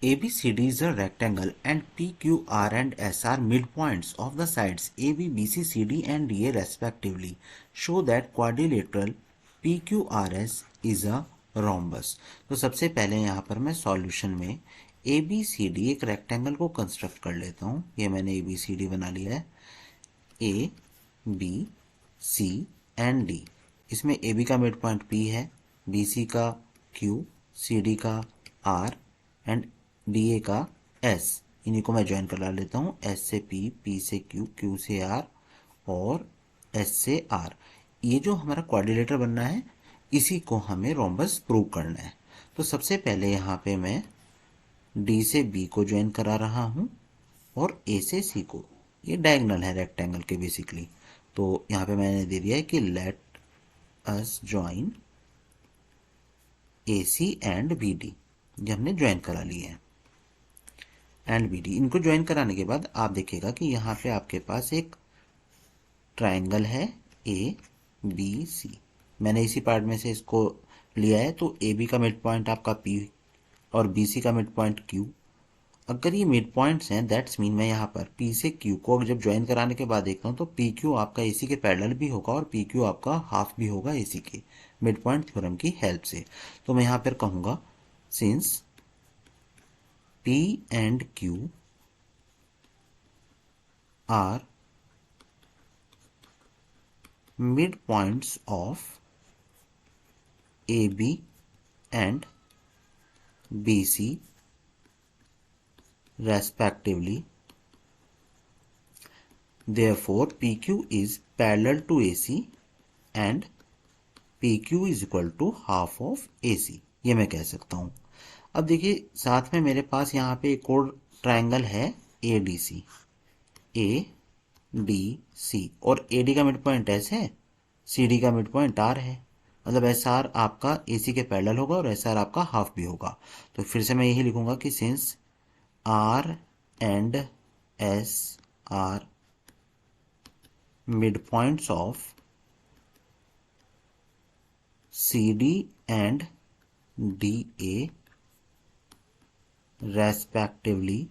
ABCD is a rectangle and PQR and S are midpoints of the sides AB, BC, CD and DA respectively. Show that quadrilateral PQRS is a rhombus. तो सबसे पहले यहाँ पर मैं solution में ABCD एक rectangle को construct कर लेता हूँ। ये मैंने ABCD बना लिया है, A, B, C and D। इसमें AB का मिड पॉइंट P है, BC का Q, CD का R एंड DA का S। इन्हीं को मैं ज्वाइन करा लेता हूँ, S से P, P से Q, Q से R और S से R। ये जो हमारा क्वाड्रिलेटर बनना है, इसी को हमें रोम्बस प्रूव करना है। तो सबसे पहले यहाँ पे मैं D से B को ज्वाइन करा रहा हूँ और A से C को। ये डायगोनल है रेक्टेंगल के बेसिकली। तो यहाँ पे मैंने दे दिया है कि let us join AC and BD। ये हमने ज्वाइन करा लिए हैं, एंड BD। इनको ज्वाइन कराने के बाद आप देखिएगा कि यहाँ पे आपके पास एक ट्राइंगल है ABC। मैंने इसी पार्ट में से इसको लिया है। तो AB का मिड पॉइंट आपका P और BC का मिड पॉइंट Q। अगर ये मिड पॉइंट्स हैं, दैट्स मीन मैं यहाँ पर P से Q को जब ज्वाइन कराने के बाद देखता हूँ तो PQ आपका AC के पैरेलल भी होगा और PQ आपका हाफ भी होगा AC के, मिड पॉइंट थ्योरम की हेल्प से। तो मैं यहाँ पर कहूँगा since P and Q are midpoints of AB and BC respectively, therefore PQ is parallel to AC and PQ is equal to half of AC। ये मैं कह सकता हूँ। अब देखिए साथ में मेरे पास यहाँ पे एक और ट्राइंगल है ADC, ADC और AD का मिड पॉइंट S है, CD का मिड पॉइंट R है। मतलब SR आपका AC के पैरेलल होगा और SR आपका हाफ भी होगा। तो फिर से मैं यही लिखूंगा कि since R and S are midpoints of CD and DA respectively,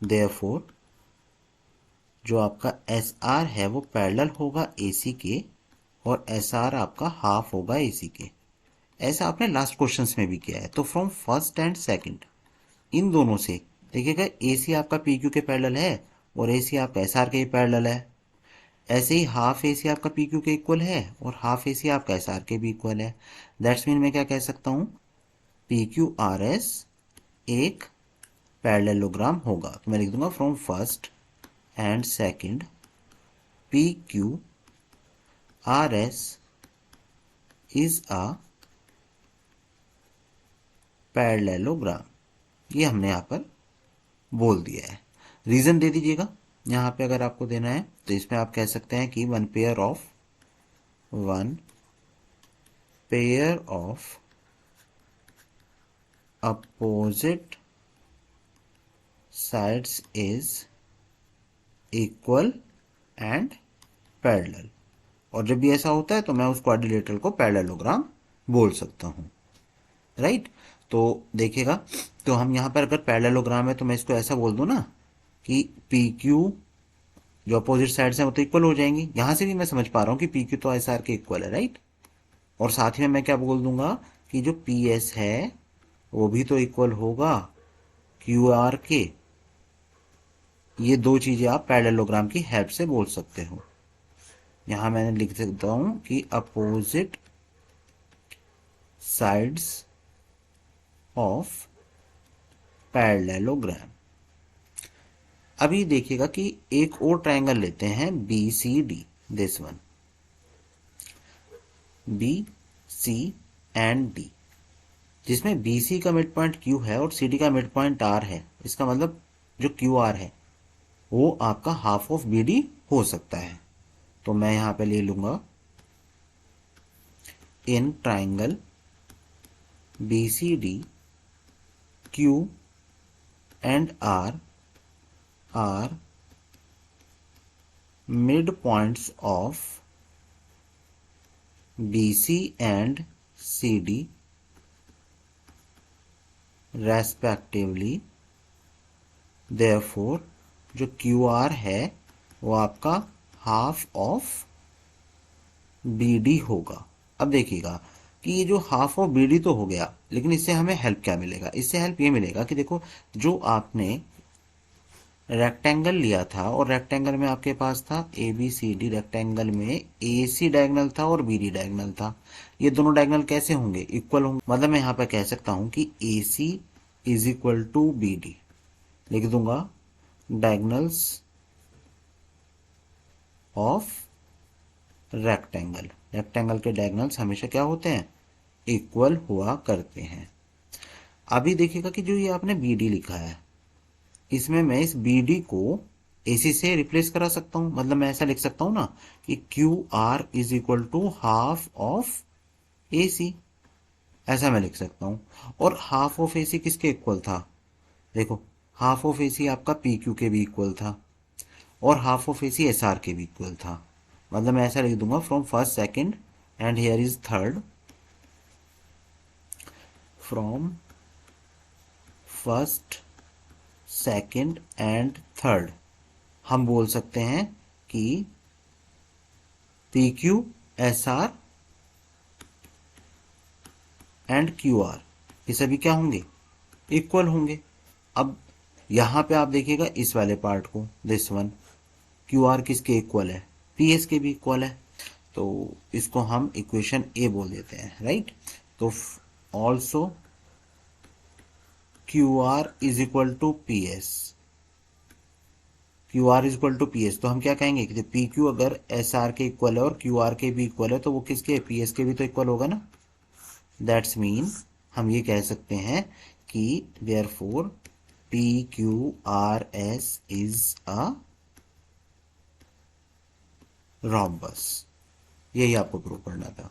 therefore जो आपका SR है वो पैरेलल होगा AC के और SR आपका हाफ होगा AC के। ऐसा आपने लास्ट क्वेश्चंस में भी किया है। तो from first and second in दोनों से देखिएगा AC आपका PQ के पैरेलल है और AC आपका SR के पैरेलल है। ऐसे ही हाफ AC आपका PQ के इक्वल है और हाफ AC आपका SR के भी इक्वल है। दैट्स मीन मैं क्या कह सकता हूँ, PQRS एक पैरेललोग्राम होगा। तो मैं लिख दूंगा from first and second PQRS is a parallelogram. ये हमने यहाँ पर बोल दिया है। रीजन दे दीजिएगा यहाँ पे अगर आपको देना है। तो इसमें आप कह सकते हैं कि one pair of opposite sides is equal and parallel. और जब भी ऐसा होता है तो मैं उस क्वाड्रिलेटरल को पैरेललोग्राम बोल सकता हूँ, राइट। तो देखिएगा, तो हम यहाँ पर अगर पैरेललोग्राम है तो मैं इसको ऐसा बोल दूँ ना कि PQ जो अपोजिट साइड्स हैं वो तो इक्वल हो जाएंगी। यहां से भी मैं समझ पा रहा हूँ कि PQ तो SR के इक्वल है, राइट। और साथ ही में मैं क्या बोल दूंगा कि जो PS है वो भी तो इक्वल होगा QR के। ये दो चीजें आप पैरेललोग्राम की हेल्प से बोल सकते हो। यहां मैंने लिख सकता हूं कि अपोजिट साइड्स ऑफ पैरेललोग्राम। अभी देखिएगा कि एक और ट्रायंगल लेते हैं BCD, this one BC and D, जिसमें BC का मिड पॉइंट Q है और CD का मिड पॉइंट R है। इसका मतलब जो QR है वो आपका हाफ ऑफ BD हो सकता है। तो मैं यहां पे ले लूंगा in triangle BCD Q and R are midpoints of BC and CD respectively. Therefore जो क्यू आर है वो आपका हाफ ऑफ बी डी होगा। अब देखिएगा कि ये जो हाफ ऑफ बी डी तो हो गया, लेकिन इससे हमें हेल्प क्या मिलेगा? इससे हेल्प ये मिलेगा कि देखो, जो आपने रेक्टेंगल लिया था और रेक्टेंगल में आपके पास था A B C D, rectangle में ए सी डायगनल था और बी डी डायगनल था। ये दोनों डायगनल कैसे होंगे? इक्वल होंगे। मतलब मैं यहाँ पे कह सकता हूँ कि A C is equal to B D. लिख दूंगा डायगनल्स ऑफ रेक्टेंगल। रेक्टेंगल के डायगनल्स हमेशा क्या होते हैं? इक्वल हुआ करते हैं। अभी देखिएगा कि जो ये आपने बी डी लिखा है, इसमें मैं इस बी डी को एसी से रिप्लेस करा सकता हूं। मतलब मैं ऐसा लिख सकता हूं ना कि Q R is equal to half of A C. ऐसा मैं लिख सकता हूं। और हाफ ऑफ ए सी किसके इक्वल था? देखो, हाफ ऑफ ए सी आपका पी क्यू के भी इक्वल था और half of A C S R के भी इक्वल था। मतलब मैं ऐसा लिख दूंगा from first second and here is third, from first second and third हम बोल सकते हैं कि P Q S R and Q R ये सभी क्या होंगे? इक्वल होंगे। अब यहां पे आप देखिएगा इस वाले पार्ट को, दिस वन, क्यू आर किसके इक्वल है? पी एस के भी इक्वल है। तो इसको हम इक्वेशन ए बोल देते हैं, राइट। तो also Q R is equal to P S. Q R is equal to P S, तो हम क्या कहेंगे कि पी क्यू अगर एस आर के इक्वल है और क्यू आर के भी इक्वल है तो वो किसके? पी एस के भी तो इक्वल होगा ना। दैट्स मीन हम ये कह सकते हैं कि therefore P Q R S is a rhombus. यही आपको प्रूव करना था।